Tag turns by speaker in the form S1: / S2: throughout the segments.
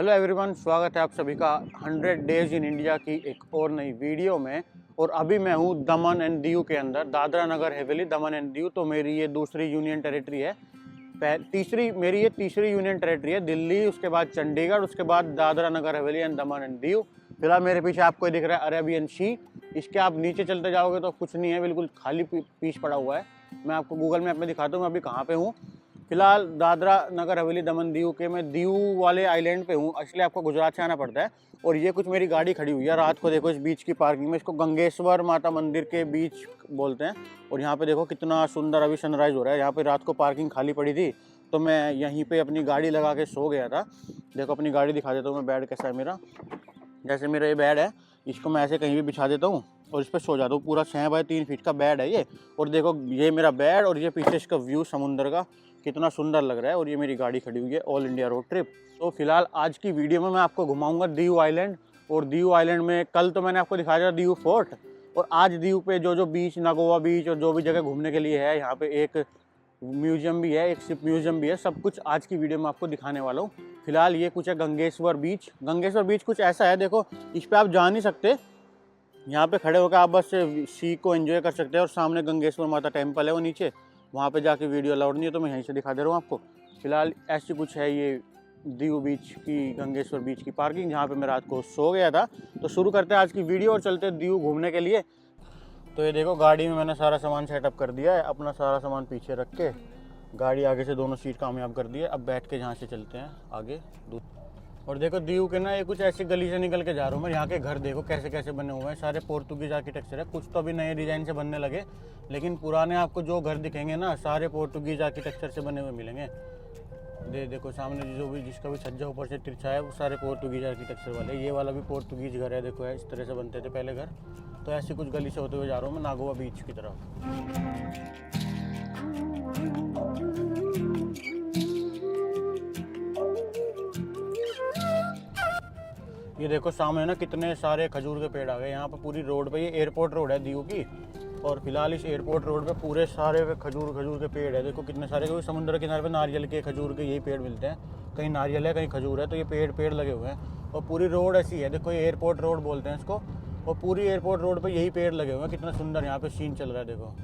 S1: Hello everyone, स्वागत है आप सभी का 100 डेज इन इंडिया की एक और नई वीडियो में। और अभी मैं हूँ दमन एंड दीव के अंदर, दादरा नगर हवेली, दमन एंड दीव। तो मेरी ये दूसरी यूनियन टेरिटरी है। मेरी ये तीसरी यूनियन टेरिटरी है। दिल्ली, उसके बाद चंडीगढ़, उसके बाद Dadra Nagar Haveli and Daman and Diu. फिलहाल मेरे पीछे आपको दिख रहा है अरेबियन सी। इसके आप नीचे चलते जाओगे तो कुछ नहीं है, बिल्कुल खाली पीस पड़ा हुआ है। मैं आपको गूगल मैप में दिखाता हूँ मैं अभी कहाँ पे हूँ। फिलहाल दादरा नगर हवेली दमन दीव के मैं दीव वाले आइलैंड पे हूँ। एक्चुअली आपको गुजरात से आना पड़ता है। और ये कुछ मेरी गाड़ी खड़ी हुई है रात को, देखो इस बीच की पार्किंग में। इसको गंगेश्वर माता मंदिर के बीच बोलते हैं। और यहाँ पे देखो कितना सुंदर अभी सनराइज हो रहा है। यहाँ पे रात को पार्किंग खाली पड़ी थी तो मैं यहीं पे अपनी गाड़ी लगा के सो गया था। देखो अपनी गाड़ी दिखा देता हूँ मैं, बेड कैसा है मेरा। जैसे मेरा ये बेड है, इसको मैं ऐसे कहीं भी बिछा देता हूँ और इस पर सो जाता हूँ। पूरा 6 बाय 3 फीट का बेड है ये। और देखो ये मेरा बेड और ये पीछे इसका व्यू समुंदर का कितना सुंदर लग रहा है। और ये मेरी गाड़ी खड़ी हुई है ऑल इंडिया रोड ट्रिप। तो फिलहाल आज की वीडियो में मैं आपको घुमाऊंगा दीव आइलैंड। और दीव आइलैंड में कल तो मैंने आपको दिखाया था दीव फोर्ट, और आज दीव पे जो बीच, नागोवा बीच और जो भी जगह घूमने के लिए है, यहाँ पे एक म्यूजियम भी है, एक शिप म्यूजियम भी है। सब कुछ आज की वीडियो में आपको दिखाने वाला हूँ। फिलहाल ये कुछ है गंगेश्वर बीच। गंगेश्वर बीच कुछ ऐसा है, देखो इस पर आप जा नहीं सकते। यहाँ पे खड़े होकर आप बस सी को एंजॉय कर सकते हैं। और सामने गंगेश्वर माता टेम्पल है वो नीचे, वहाँ पे जाके वीडियो अलाउड नहीं है तो मैं यहीं से दिखा दे रहा हूँ आपको। फिलहाल ऐसी कुछ है ये दीव बीच की, गंगेश्वर बीच की पार्किंग, जहाँ पे मैं रात को सो गया था। तो शुरू करते हैं आज की वीडियो और चलते हैं दीव घूमने के लिए। तो ये देखो गाड़ी में मैंने सारा सामान सेटअप कर दिया है। अपना सारा सामान पीछे रख के गाड़ी आगे से दोनों सीट कामयाब कर दी है। अब बैठ के यहाँ से चलते हैं आगे। और देखो दीव के ना ये कुछ ऐसी गली से निकल के जा रहा हूँ मैं। यहाँ के घर देखो कैसे कैसे बने हुए हैं, सारे पोर्तुगीज आर्किटेक्चर है। कुछ तो अभी नए डिज़ाइन से बनने लगे, लेकिन पुराने आपको जो घर दिखेंगे ना, सारे पोर्तुगीज आर्किटेक्चर से बने हुए मिलेंगे। देखो सामने जो भी जिसका भी छज्जा ऊपर से तिरछा है वो सारे पोर्तुगीज आर्किटेक्चर वाले। ये वाला भी पोर्तुगीज घर है, देखो है इस तरह से बनते थे पहले घर। तो ऐसी कुछ गली से होते हुए जा रहा हूँ मैं नागोवा बीच की तरफ। ये देखो सामने ना कितने सारे खजूर के पेड़ आ गए यहाँ पे पूरी रोड पे। ये एयरपोर्ट रोड है दीव की। और फिलहाल इस एयरपोर्ट रोड पे पूरे सारे खजूर के पेड़ है। देखो कितने सारे, क्योंकि समुद्र किनारे पे नारियल के, खजूर के यही पेड़ मिलते हैं। कहीं नारियल है कहीं खजूर है, तो ये पेड़ लगे हुए हैं। और पूरी रोड ऐसी है, देखो ये एयरपोर्ट रोड बोलते हैं इसको। और पूरी एयरपोर्ट रोड पे यही पेड़ लगे हुए हैं। कितना सुंदर यहाँ पे सीन चल रहा है, देखो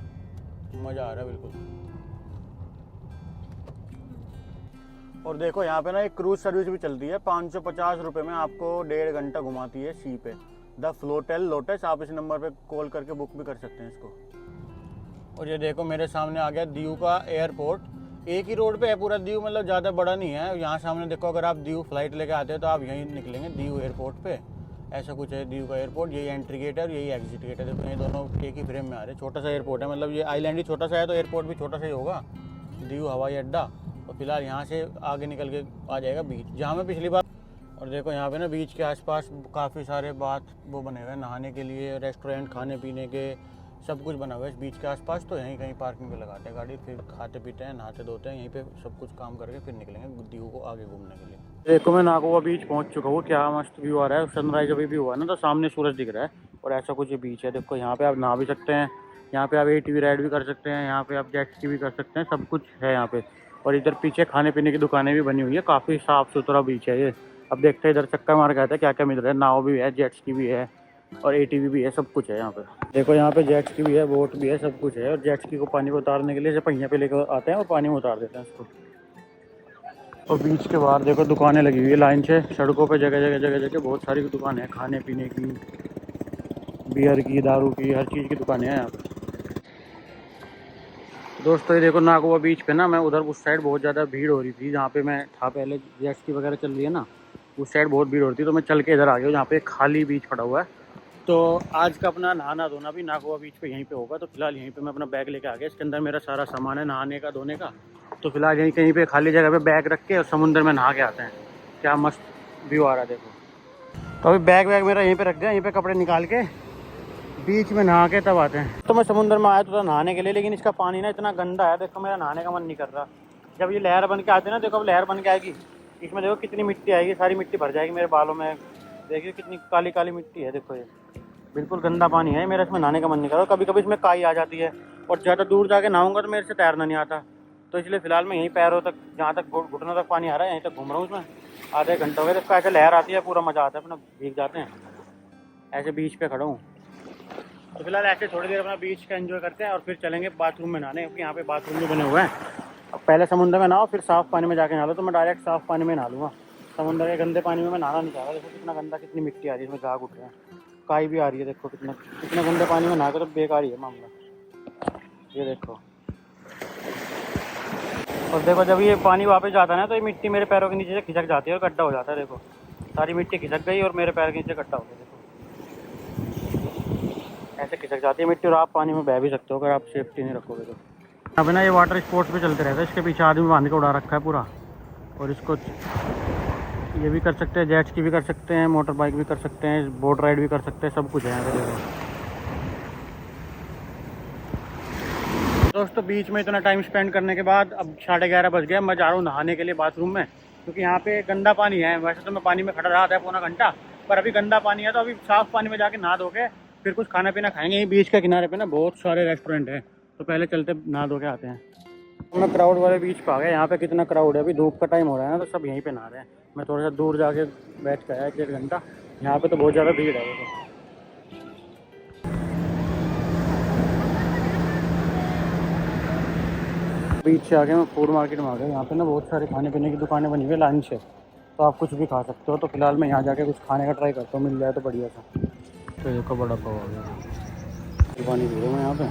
S1: मज़ा आ रहा है बिल्कुल। और देखो यहाँ पे ना एक क्रूज सर्विस भी चलती है। 550 रुपये में आपको 1.5 घंटा घुमाती है सी पे। द फ्लोटेल लोटस, आप इस नंबर पे कॉल करके बुक भी कर सकते हैं इसको। और ये देखो मेरे सामने आ गया दीव का एयरपोर्ट। एक ही रोड पे है पूरा दीव, मतलब ज़्यादा बड़ा नहीं है। यहाँ सामने देखो, अगर आप दीव फ्लाइट लेके आते हैं तो आप यहीं निकलेंगे दीव एयरपोर्ट पे। ऐसा कुछ है दीव का एयरपोर्ट। यही एंट्री गेट है और यही एग्जिट गेट है। देखो ये दोनों एक ही फ्रेम में आ रहे हैं। छोटा सा एयरपोर्ट है, मतलब ये आइलैंड ही छोटा सा है तो एयरपोर्ट भी छोटा सा ही होगा, दीव हवाई अड्डा। तो फिलहाल यहाँ से आगे निकल के आ जाएगा बीच, जहाँ मैं पिछली बार। और देखो यहाँ पे ना बीच के आसपास काफ़ी सारे वो बने हुए हैं नहाने के लिए, रेस्टोरेंट, खाने पीने के सब कुछ बना हुआ है इस बीच के आसपास। तो यहीं कहीं पार्किंग पे लगाते हैं गाड़ी, फिर खाते पीते हैं, नहाते धोते हैं, यहीं पे सब कुछ काम करके फिर निकलेंगे दीव को आगे घूमने के लिए। देखो मैं नागोवा बीच पहुँच चुका हूँ। क्या मस्त व्यू आ रहा है। सनराइज अभी भी हुआ है ना, तो सामने सूरज दिख रहा है। और ऐसा कुछ ये बीच है, देखो यहाँ पे आप नहा भी सकते हैं, यहाँ पे आप ATV राइड भी कर सकते हैं, यहाँ पे आप जेट स्की भी कर सकते हैं, सब कुछ है यहाँ पे। और इधर पीछे खाने पीने की दुकानें भी बनी हुई है। काफ़ी साफ़ सुथरा बीच है ये। अब देखते हैं इधर चक्कर मार के आते हैं क्या क्या मिल रहा है। नाव भी है, जेट स्की भी है और ATV भी है, सब कुछ है यहाँ पे। देखो यहाँ पे जेट स्की भी है, बोट भी है, सब कुछ है। और जेट स्की को पानी में उतारने के लिए पहिया पे लेकर आते हैं और पानी में उतार देते हैं उसको। और बीच के बाहर देखो दुकानें लगी हुई है लाइन से, सड़कों पे जगह जगह बहुत सारी दुकानें हैं, खाने पीने की, बियर की, दारू की, हर चीज़ की दुकानें हैं यहाँ पे। दोस्तों ये देखो नागोवा बीच पे ना, मैं उधर उस साइड बहुत ज़्यादा भीड़ हो रही थी जहाँ पे मैं था पहले, जेट स्की वगैरह चल रही है ना, उस साइड बहुत भीड़ हो रही थी। तो मैं चल के इधर आ गया जहाँ पे खाली बीच पड़ा हुआ है। तो आज का अपना नहाना धोना भी नागोवा बीच पे यहीं पे होगा। तो फिलहाल यहीं पे मैं अपना बैग लेके आ गया। इसके अंदर मेरा सारा सामान है नहाने का, धोने का। तो फिलहाल यहीं कहीं पे खाली जगह पे बैग रख के और समुद्र में नहा के आते हैं। क्या मस्त व्यू आ रहा है देखो। तो अभी बैग मेरा यहीं पर रख गया, यहीं पर कपड़े निकाल के बीच में नहा के तब आते हैं। तो मैं समुद्र में आया तो नहाने के लिए, लेकिन इसका पानी ना इतना गंदा है, देखो मेरा नहाने का मन नहीं कर रहा। जब ये लहर बन के आती है ना, देखो अब लहर बन के आएगी, इसमें देखो कितनी मिट्टी आएगी, सारी मिट्टी भर जाएगी मेरे बालों में। देखिए कितनी काली काली मिट्टी है, देखो ये बिल्कुल गंदा पानी है मेरा, इसमें नहाने का मन नहीं कर रहा। कभी कभी इसमें काई आ जाती है और ज़्यादा दूर जाके नहाऊंगा तो मेरे से तैरना नहीं आता। तो इसलिए फ़िलहाल मैं यहीं पैरों तक, जहाँ तक घुटनों तक पानी आ रहा है, यहीं तक घूम रहा हूँ इसमें। आधे घंटे हो गए, इसका ऐसे लहर आती है, पूरा मज़ा आता है, अपना भीग जाते हैं। ऐसे बीच पे खड़ा हूँ, तो फिलहाल ऐसे थोड़ी देर अपना बीच का एंजॉय करते हैं और फिर चलेंगे बाथरूम में नहाने, क्योंकि यहाँ पे बाथरूम भी बने हुए हैं। अब पहले समुद्र में नहाओ, फिर साफ़ पानी में जाके नहा लो, तो मैं डायरेक्ट साफ़ पानी में नहा लूँगा। समुद्र के गंदे पानी में मैं नहाना नहीं चाह रहा। देखो कितना गंदा, कितनी मिट्टी आ रही है इसमें, झाग उठ रहे हैं, काई भी आ रही है। देखो कितना गंदे पानी में नहा के तो बेकार ही है मामला। ये देखो, और देखो जब ये पानी वापस जाता है ना, तो ये मिट्टी मेरे पैरों के नीचे से खिसक जाती है और गड्ढा हो जाता है। देखो सारी मिट्टी खिसक गई और मेरे पैर के नीचे गड्ढा हो गया। देखो ऐसे खिसक जाती है मिट्टी, और आप पानी में बह भी सकते हो अगर आप सेफ्टी नहीं रखोगे तो। अब ना ये वाटर स्पोर्ट्स पे चलते रहते हैं, इसके पीछे आदमी बांध के उड़ा रखा है पूरा। और इसको ये भी कर सकते हैं, जेट स्की भी कर सकते हैं, मोटर बाइक भी कर सकते हैं, बोट राइड भी कर सकते हैं, सब कुछ है यहाँ पे। देखो दोस्तों, बीच में इतना टाइम स्पेंड करने के बाद अब 11:30 बज गया। मैं जा रहा हूँ नहाने के लिए बाथरूम में, क्योंकि यहाँ पे गंदा पानी है। वैसे तो मैं पानी में खड़ा रहा था पौना घंटा, पर अभी गंदा पानी है, तो अभी साफ़ पानी में जाके नहा धो के फिर कुछ खाना पीना खाएंगे। यहीं बीच के किनारे पे ना बहुत सारे रेस्टोरेंट हैं, तो पहले चलते नहा धो के आते हैं। मैं क्राउड वाले बीच पे आ गया। यहाँ पे कितना क्राउड है, अभी धूप का टाइम हो रहा है ना, तो सब यहीं पे नहा रहे हैं। मैं थोड़ा सा दूर जाके बैठ के आया 1 घंटा। यहाँ पे तो बहुत ज़्यादा भीड़ है। देखो बीच से आके मैं फूड मार्केट में आ गया। यहाँ पे ना बहुत सारे खाने पीने की दुकानें बनी हुई है लाइन से, तो आप कुछ भी खा सकते हो। तो फिलहाल मैं यहाँ जाके कुछ खाने का ट्राई करता हूँ, मिल जाए तो बढ़िया सा। तो देखो बड़ा पाव आ गया, दुकानें भीड़ है यहाँ पे।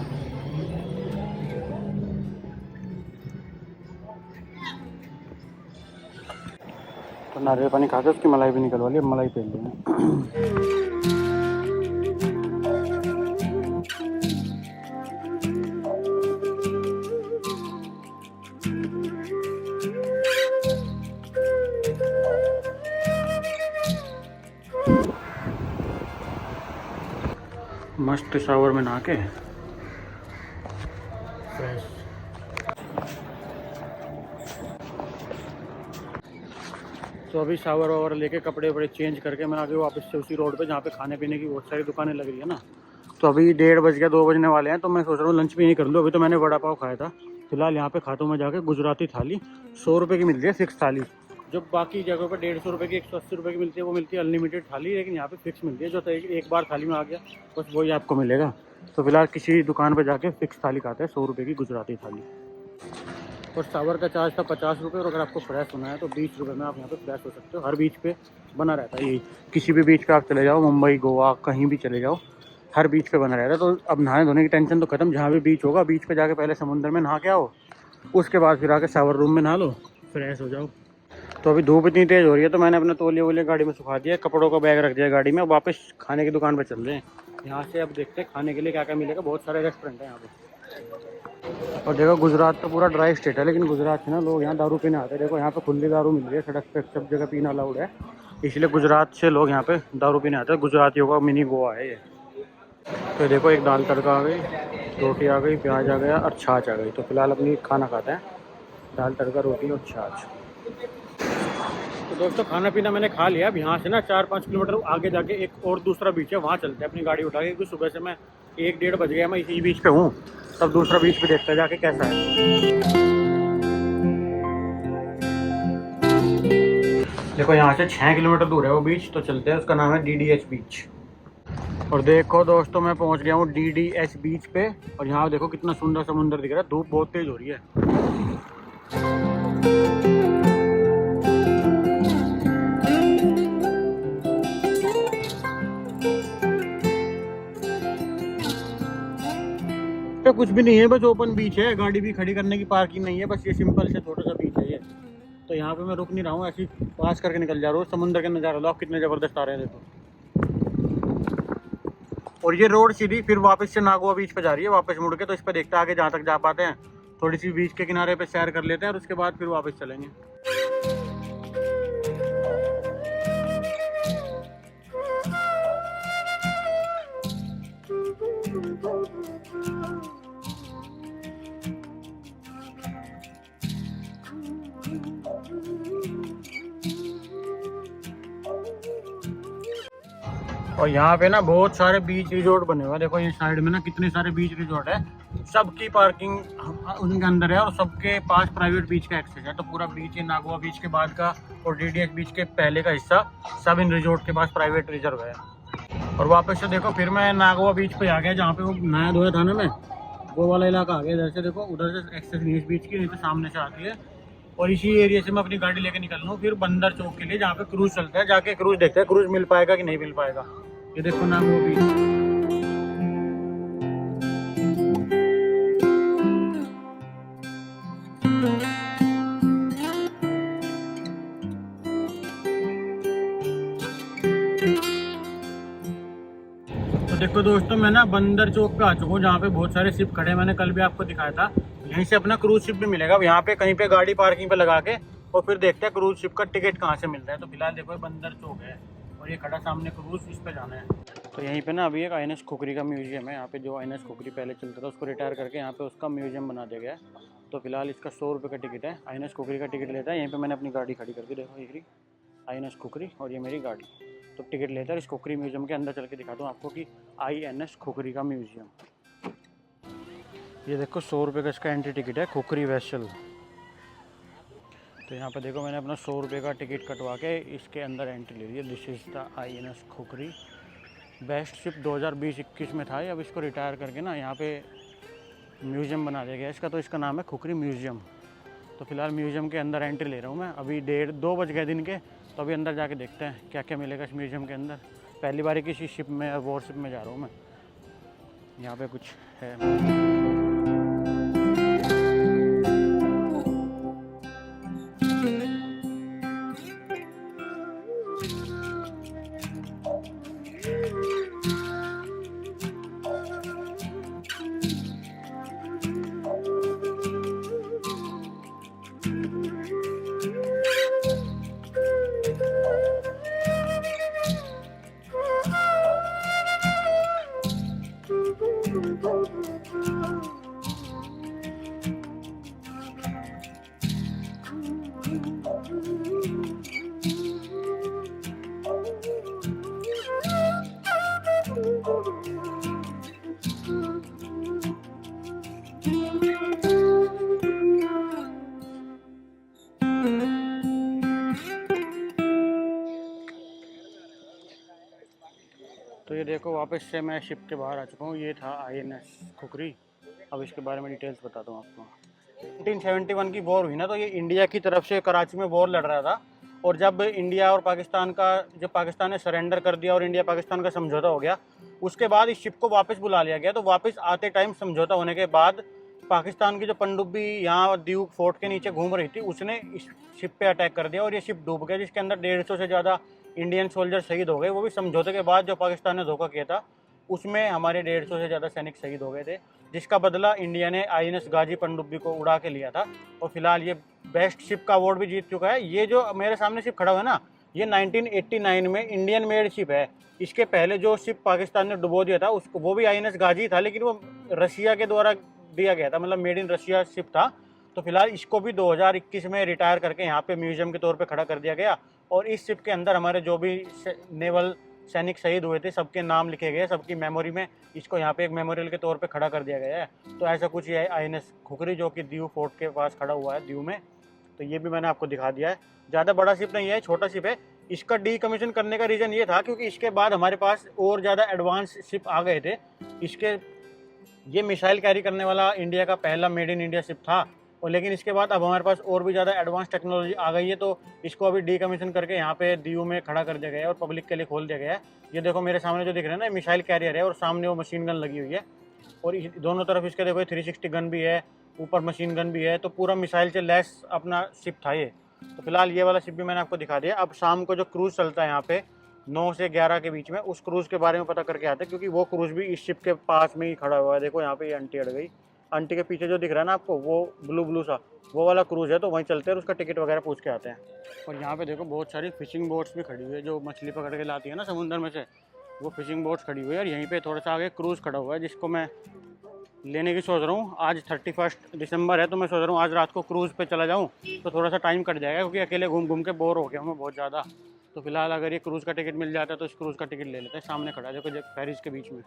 S1: तो नारियल पानी खा के उसकी मलाई भी निकलवा ली, अब मलाई पहन लेंगे। मस्त शावर में नहा के फ्रेश। तो अभी शावर वावर लेके कपड़े वपड़े चेंज करके मैं आगे वापस से उसी रोड पे जहाँ पे खाने पीने की बहुत सारी दुकानें लग रही है ना। तो अभी 1:30 बज गया, 2 बजने वाले हैं, तो मैं सोच रहा हूँ लंच भी नहीं कर लूँ। अभी तो मैंने वड़ा पाव खाया था। फिलहाल यहाँ पे खाता हूँ मैं जाके गुजराती थाली। 100 रुपये की मिल रही है फिक्स थाली। जो बाकी जगहों पर 150 रुपये की, 180 रुपये की मिलती है, वो मिलती है अनलिमिटेड थाली, लेकिन यहाँ पे फिक्स मिलती है। जो एक बार थाली में आ गया बस वही आपको मिलेगा। तो फिलहाल किसी दुकान पर जाके फिक्स थाली खाते हैं, 100 रुपये की गुजराती थाली। और शावर का चार्ज था 50 रुपये, और अगर आपको फ्रेश होना है तो 20 रुपये में आप यहाँ पे फ्रेश हो सकते हो। हर बीच पे बना रहता है यही, किसी भी बीच पे आप चले जाओ, मुंबई गोवा कहीं भी चले जाओ, हर बीच पे बना रहता है। तो अब नहाने धोने की टेंशन तो खत्म। जहाँ भी बीच होगा बीच पे जाके पहले समुद्र में नहा के आओ, उसके बाद फिर आके शावर रूम में नहा लो, फ्रेश हो जाओ। तो अभी धूप इतनी तेज़ हो रही है, तो मैंने अपने तौलिए वोलिए गाड़ी में सुखा दिया, कपड़ों का बैग रख दिया गाड़ी में। वापस खाने की दुकान पर चल रहे हैं। यहाँ से अब देखते हैं खाने के लिए क्या क्या मिलेगा। बहुत सारे रेस्टोरेंट हैं यहाँ पे। और देखो गुजरात तो पूरा ड्राई स्टेट है, लेकिन गुजरात से ना लोग यहाँ दारू पीने आते हैं। देखो यहाँ पे खुली दारू मिल रही है सड़क पे, सब जगह पीना अलाउड है, इसलिए गुजरात से लोग यहाँ पे दारू पीने आते हैं। गुजरातियों का मिनी गोवा है ये। तो देखो एक दाल तड़का आ गई, रोटी आ गई, प्याज आ गया और छाछ आ गई। तो फिलहाल अपनी खाना खाते हैं, दाल तड़का, रोटी और छाछ। तो दोस्तों खाना पीना मैंने खा लिया। अब यहाँ से ना 4-5 किलोमीटर आगे जाके एक और दूसरा बीच है, वहाँ चलते हैं अपनी गाड़ी उठा के, क्योंकि सुबह से मैं 1-1:30 बज गया मैं इसी बीच पे हूँ। तब दूसरा बीच पे देखते हैं जाके कैसा है। देखो यहाँ से 6 किलोमीटर दूर है वो बीच, तो चलते हैं। उसका नाम है DDH बीच। और देखो दोस्तों मैं पहुँच गया हूँ DDH बीच पे, और यहाँ देखो कितना सुंदर समुंदर दिख रहा है। धूप बहुत तेज हो रही है। तो कुछ भी नहीं है, बस ओपन बीच है, गाड़ी भी खड़ी करने की पार्किंग नहीं है, बस ये सिंपल से छोटा सा बीच है ये। तो यहाँ पे मैं रुक नहीं रहा हूँ, ऐसे ही पास करके निकल जा रहा हूँ। समुद्र के नज़ारा लो कितने ज़बरदस्त आ रहे हैं देखो। और ये रोड सीधी फिर वापस से नागोआ बीच पे जा रही है, वापस मुड़ के। तो इस पर देखते हैं आगे जहाँ तक जा पाते हैं। थोड़ी सी बीच के किनारे पे सैर कर लेते हैं और उसके बाद फिर वापस चलेंगे। और यहाँ पे ना बहुत सारे बीच रिजॉर्ट बने हुए हैं। देखो ये साइड में ना कितने सारे बीच रिजॉर्ट है। सबकी पार्किंग उनके अंदर है और सबके पास प्राइवेट बीच का एक्सेस है। तो पूरा बीच है, नागवा बीच के बाद का और डीडीएच बीच के पहले का हिस्सा सब इन रिजोर्ट के पास प्राइवेट रिजर्व है। और वापस से देखो फिर मैं नागवा बीच पे आ गया जहाँ पे वो नया धोया था ना मैं, वो वाला इलाका आ गया। इधर से देखो, उधर से एक्सेस नहीं है बीच की, नहीं तो सामने से आती है। और इसी एरिया से मैं अपनी गाड़ी लेके निकल रहा हूँ फिर बंदर चौक के लिए, जहाँ पे क्रूज चलता है। जाके क्रूज देखते हैं क्रूज मिल पाएगा कि नहीं मिल पाएगा। ये देखो नागवा बीच। तो देखो दोस्तों, मैं ना बंदर चौक पे आ चुका हूँ जहाँ पे बहुत सारे शिप खड़े हैं। मैंने कल भी आपको दिखाया था। यहीं से अपना क्रूज शिप भी मिलेगा। यहाँ पे कहीं पे गाड़ी पार्किंग पे लगा के और फिर देखते हैं क्रूज शिप का टिकट कहाँ से मिलता है। तो फिलहाल देखो बंदर चौक है और ये खड़ा सामने क्रूज, इस पे जाना है। तो यहीं पे ना अभी एक INS खुखरी का म्यूजियम है। यहाँ पे जो INS खुखरी पहले चलता था उसको रिटायर करके यहाँ पे उसका म्यूजियम बना दिया गया है। तो फिलहाल इसका 100 रुपये का टिकट है। INS खुखरी का टिकट लेता है। यहीं पर मैंने अपनी गाड़ी खड़ी कर दी, देखो ये INS खुखरी और ये मेरी गाड़ी। तो टिकट लेता है। इस खुखरी म्यूजियम के अंदर चल के दिखाता हूँ आपको कि INS खुखरी का म्यूजियम। ये देखो 100 रुपये का इसका एंट्री टिकट है, खुखरी वेसल। तो यहाँ पे देखो मैंने अपना 100 रुपये का टिकट कटवा के इसके अंदर एंट्री ले ली है। This is the INS Khukri. Best ship 2020-21 में था। अब इसको रिटायर करके ना यहाँ पे म्यूजियम बना दिया गया इसका। तो इसका नाम है खुखरी म्यूजियम। तो फिलहाल म्यूजियम के अंदर एंट्री ले रहा हूँ मैं। अभी 1:30-2 बज गए दिन के। तो अभी अंदर जाके देखते हैं क्या क्या मिलेगा इस म्यूजियम के अंदर। पहली बार किसी शिप में, वॉर शिप में जा रहा हूँ मैं। यहाँ पे कुछ है। तो ये देखो वापस से मैं शिप के बाहर आ चुका हूँ। ये था INS खुखरी। अब इसके बारे में डिटेल्स बताता हूँ आपको। 1971 की वॉर हुई ना, तो ये इंडिया की तरफ से कराची में वॉर लड़ रहा था। और जब इंडिया और पाकिस्तान का, जब पाकिस्तान ने सरेंडर कर दिया और इंडिया पाकिस्तान का समझौता हो गया, उसके बाद इस शिप को वापस बुला लिया गया। तो वापस आते टाइम समझौता होने के बाद पाकिस्तान की जो पनडुब्बी यहाँ दीव फोर्ट के नीचे घूम रही थी, उसने इस शिप पे अटैक कर दिया और ये शिप डूब गया, जिसके अंदर 150 से ज़्यादा इंडियन सोल्जर शहीद हो गए। वो भी समझौते के बाद जो पाकिस्तान ने धोखा किया था उसमें हमारे 150 से ज़्यादा सैनिक शहीद हो गए थे, जिसका बदला इंडिया ने INS गाजी पनडुब्बी को उड़ा के लिया था। और फिलहाल ये बेस्ट शिप का अवार्ड भी जीत चुका है। ये जो मेरे सामने शिप खड़ा हुआ है ना, ये 1989 में इंडियन मेड शिप है। इसके पहले जो शिप पाकिस्तान ने डुबो दिया था उसको, वो भी INS गाजी था, लेकिन वो रशिया के द्वारा दिया गया था, मतलब मेड इन रशिया शिप था। तो फिलहाल इसको भी 2021 में रिटायर करके यहाँ पे म्यूजियम के तौर पे खड़ा कर दिया गया। और इस शिप के अंदर हमारे जो भी नेवल सैनिक शहीद हुए थे सबके नाम लिखे गए, सबकी मेमोरी में इसको यहाँ पे एक मेमोरियल के तौर पे खड़ा कर दिया गया है। तो ऐसा कुछ ये INS खुखरी जो कि दीव फोर्ट के पास खड़ा हुआ है दीव में। तो ये भी मैंने आपको दिखा दिया है। ज़्यादा बड़ा शिप नहीं है, छोटा शिप है। इसका डीकमीशन करने का रीज़न ये था क्योंकि इसके बाद हमारे पास और ज़्यादा एडवांस शिप आ गए थे। इसके ये मिसाइल कैरी करने वाला इंडिया का पहला मेड इन इंडिया शिप था। और लेकिन इसके बाद अब हमारे पास और भी ज़्यादा एडवांस टेक्नोलॉजी आ गई है। तो इसको अभी डीकमीशन करके यहाँ पे दीव में खड़ा कर दिया गया है और पब्लिक के लिए खोल दिया गया है। ये देखो मेरे सामने जो दिख रहा है ना, मिसाइल कैरियर है और सामने वो मशीन गन लगी हुई है। और दोनों तरफ इसके देखो 360 गन भी है, ऊपर मशीन गन भी है। तो पूरा मिसाइल से लैस अपना शिप था ये। तो फिलहाल ये वाला शिप भी मैंने आपको दिखा दिया। अब शाम को जो क्रूज़ चलता है यहाँ पे 9 से 11 के बीच में, उस क्रूज़ के बारे में पता करके आते हैं, क्योंकि वो क्रूज़ भी इस शिप के पास में ही खड़ा हुआ है। देखो यहाँ पे ये आंटी अड़ गई। आंटी के पीछे जो दिख रहा है ना आपको, वो ब्लू सा, वो वाला क्रूज़ है। तो वहीं चलते हैं और उसका टिकट वगैरह पूछ के आते हैं। और यहाँ पे देखो बहुत सारी फिशिंग बोट्स भी खड़ी हुई है, जो मछली पकड़ के लाती है ना समुंदर में से, वो फिशिंग बोट्स खड़ी हुई है। और यहीं पे थोड़ा सा आगे क्रूज़ खड़ा हुआ है, जिसको मैं लेने की सोच रहा हूँ। आज 31 दिसंबर है, तो मैं सोच रहा हूँ आज रात को क्रूज़ पे चला जाऊँ, तो थोड़ा सा टाइम कट जाएगा, क्योंकि अकेले घूम घूम के बोर हो गया हूँ बहुत ज़्यादा। तो फिलहाल अगर ये क्रूज़ का टिकट मिल जाता है तो इस क्रूज़ का टिकट ले लेते हैं। सामने खड़ा है देखो, फेरीज के बीच में।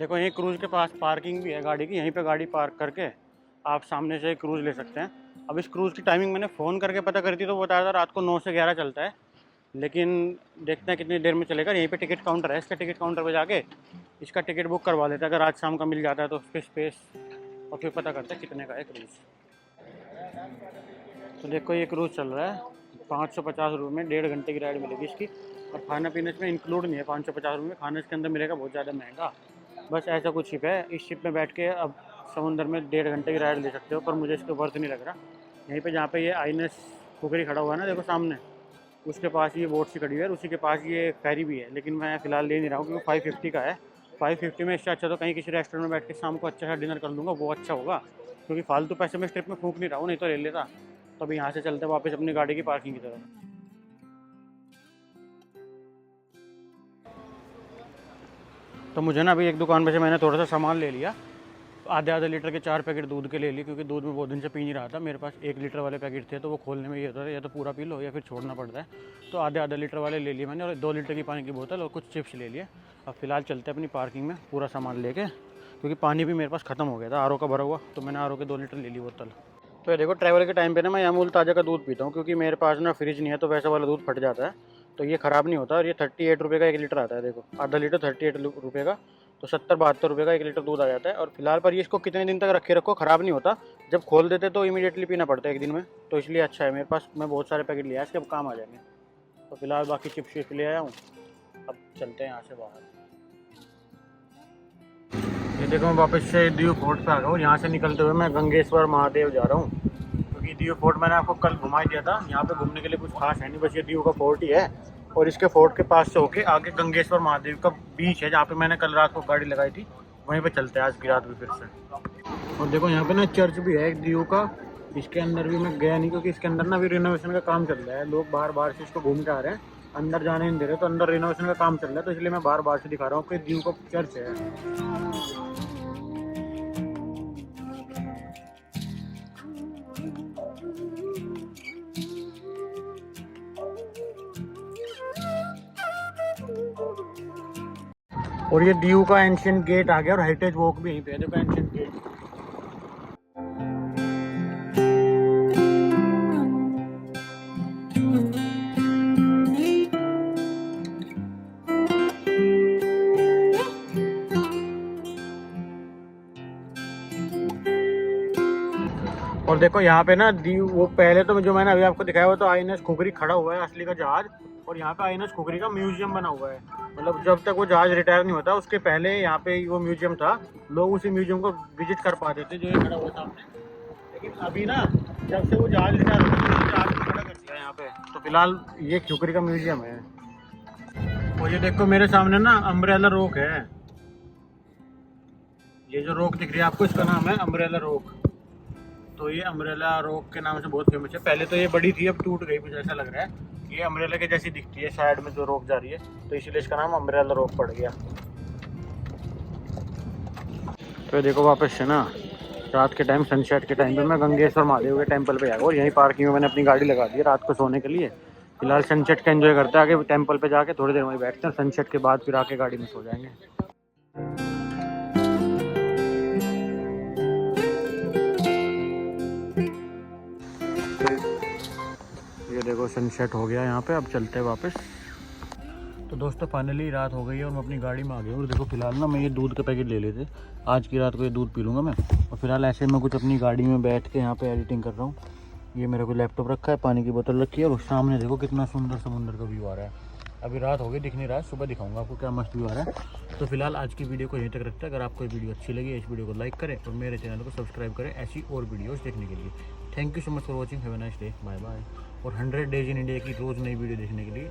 S1: देखो यहीं क्रूज़ के पास पार्किंग भी है गाड़ी की, यहीं पे गाड़ी पार्क करके आप सामने से क्रूज़ ले सकते हैं। अब इस क्रूज़ की टाइमिंग मैंने फ़ोन करके पता करी थी तो वो बताया था रात को 9 से 11 चलता है, लेकिन देखते हैं कितनी देर में चलेगा। यहीं पे टिकट काउंटर है, इसके टिकट काउंटर पे जाके इसका टिकट बुक करवा लेते हैं। अगर आज शाम का मिल जाता है तो उस पर स्पेस, और फिर पता करते हैं कितने का है क्रूज़। तो देखो ये क्रूज़ चल रहा है 550 रुपये में 1.5 घंटे की राइड मिलेगी इसकी, और खाना पीना इसमें इंक्लूड नहीं है। 550 रुपये में खाना इसके अंदर मिलेगा, बहुत ज़्यादा महंगा। बस ऐसा कुछ शिप है, इस शिप में बैठ के अब समुंदर में 1.5 घंटे की राइड ले सकते हो, पर मुझे इसके वर्थ नहीं लग रहा। यहीं पे जहाँ पे ये आईएनएस खुखरी खड़ा हुआ है ना, देखो सामने, उसके पास ये बोट सी खड़ी है और उसी के पास ये फेरी भी है, लेकिन मैं फ़िलहाल ले नहीं रहा हूँ क्योंकि 550 का है। 550 में इससे अच्छा तो कहीं किसी रेस्टोरेंट में बैठ के शाम को अच्छा सा डिनर कर लूँगा, वो अच्छा होगा, क्योंकि फालतू पैसे में इस ट्रिप में फूंक नहीं रहा हूँ, नहीं तो ले लेता। तो अभी यहाँ से चलते वापस अपनी गाड़ी की पार्किंग की तरफ। तो मुझे ना अभी एक दुकान पे से मैंने थोड़ा सा सामान ले लिया, आधे लीटर के 4 पैकेट दूध के ले लिए, क्योंकि दूध में बहुत दिन से पी नहीं रहा था। मेरे पास 1 लीटर वाले पैकेट थे, तो वो खोलने में ये होता था या तो पूरा पी लो या फिर छोड़ना पड़ता है। तो आधे लीटर वाले ले लिए मैंने, और 2 लीटर की पानी की बोतल और कुछ चिप्स ले लिए। अब फ़िलहाल चलते हैं अपनी पार्किंग में पूरा सामान लेके, क्योंकि पानी भी मेरे पास ख़त्म हो गया था आरओ का भरा हुआ, तो मैंने आरओ के 2 लीटर ले ली बोतल। तो ये देखो ट्रैवल के टाइम पे ना मैं अमूल ताज़ा का दूध पीता हूँ, क्योंकि मेरे पास ना फ्रिज नहीं है, तो वैसा वाला दूध फट जाता है, तो ये ख़राब नहीं होता। और ये 38 रुपये का 1 लीटर आता है, देखो आधा लीटर 38 रुपये का, तो 70-72 रुपये का 1 लीटर दूध आ जाता है। और फिलहाल पर ये इसको कितने दिन तक रखे रखो ख़राब नहीं होता, जब खोल देते तो इमीडिएटली पीना पड़ता है 1 दिन में, तो इसलिए अच्छा है मेरे पास। मैं बहुत सारे पैकेट लिया है इसके, अब काम आ जाएंगे। तो फिलहाल बाकी चिप्स विप्स ले आया हूँ, अब चलते हैं यहाँ से बाहर। ये देखो मैं वापस से दीव फोर्ट पे आ गया हूँ। यहाँ से निकलते हुए मैं गंगेश्वर महादेव जा रहा हूँ, क्योंकि दीव फोर्ट मैंने आपको कल घुमा दिया था। यहाँ पे घूमने के लिए कुछ खास है नहीं, बस ये दीव का फोर्ट ही है, और इसके फोर्ट के पास से होके आगे गंगेश्वर महादेव का बीच है, जहाँ पे मैंने कल रात को गाड़ी लगाई थी, वहीं पे चलते हैं आज की रात भी फिर से। और देखो यहाँ पे ना चर्च भी है एक दीव का, इसके अंदर भी मैं गया नहीं, क्योंकि इसके अंदर ना अभी रिनोवेशन का काम चल रहा है। लोग बाहर से इसको घूम के आ रहे हैं, अंदर जाने नहीं दे रहे, तो अंदर रिनोवेशन का काम चल रहा है, तो इसलिए मैं बार से दिखा रहा हूँ कि दीव का चर्च है। और ये दीव का एंशिएंट गेट आ गया, और हेरिटेज वॉक भी यहीं पे है, देखो एंशिएंट गेट। और देखो यहाँ पे ना दीव, वो पहले तो जो मैंने अभी आपको दिखाया हुआ तो आईएनएस खुखरी खड़ा हुआ है, असली का जहाज, और यहाँ पे आईएनएस खुखरी का म्यूजियम बना हुआ है। मतलब जब तक वो जहाज रिटायर नहीं होता उसके पहले यहाँ पे वो म्यूजियम था, लोग उसी म्यूजियम को विजिट कर पाते थे, जो ये खड़ा हुआ सामने। लेकिन अभी ना जब से वो जहाज रिटायर हो गया, जहाज खड़ा कर दिया यहाँ पे, तो फिलहाल ये खुखरी का म्यूजियम है। और ये देखो मेरे सामने ना अम्ब्रेला रॉक है, ये जो रॉक दिख रही है आपको, इसका नाम है अम्ब्रेला रॉक। तो ये अम्ब्रेला रॉक के नाम से बहुत फेमस है। पहले तो ये बड़ी थी, अब टूट गई, मुझे ऐसा लग रहा है। ये अम्ब्रेला के जैसी दिखती है साइड में जो रॉक जा रही है, तो इसीलिए इसका नाम अम्ब्रेला रॉक पड़ गया। तो देखो वापस से ना रात के टाइम, सनसेट के टाइम पे मैं गंगेश्वर महादेव के टेंपल पे आ गया, और यहीं पार्किंग में मैंने अपनी गाड़ी लगा दी है रात को सोने के लिए। फिलहाल सनसेट का एंजॉय करते हैं, आगे टेंपल पे जाके थोड़ी देर वहीं बैठते हैं, सनसेट के बाद फिर आके गाड़ी में सो जाएंगे। ये देखो सनसेट हो गया यहाँ पे, अब चलते हैं वापस। तो दोस्तों फाइनली रात हो गई है और मैं अपनी गाड़ी में आ गया हूँ। और देखो फिलहाल ना मैं ये दूध के पैकेट ले लेते, आज की रात को ये दूध पी लूँगा मैं। और फिलहाल ऐसे मैं कुछ अपनी गाड़ी में बैठ के यहाँ पे एडिटिंग कर रहा हूँ। ये मेरे को लैपटॉप रखा है, पानी की बोतल रखी है, और सामने देखो कितना सुंदर समुद्र का व्यू आ रहा है। अभी रात हो गई, दिख नहीं रहा है, सुबह दिखाऊंगा आपको क्या मस्त व्यू आ रहा है। तो फिलहाल आज की वीडियो को यहीं तक रखते हैं। अगर आपको ये वीडियो अच्छी लगी, इस वीडियो को लाइक करें और मेरे चैनल को सब्सक्राइब करें ऐसी और वीडियोस देखने के लिए। Thank you so much for watching, have a nice day, bye bye. और 100 डेज इन इंडिया की रोज़ नई वीडियो देखने के लिए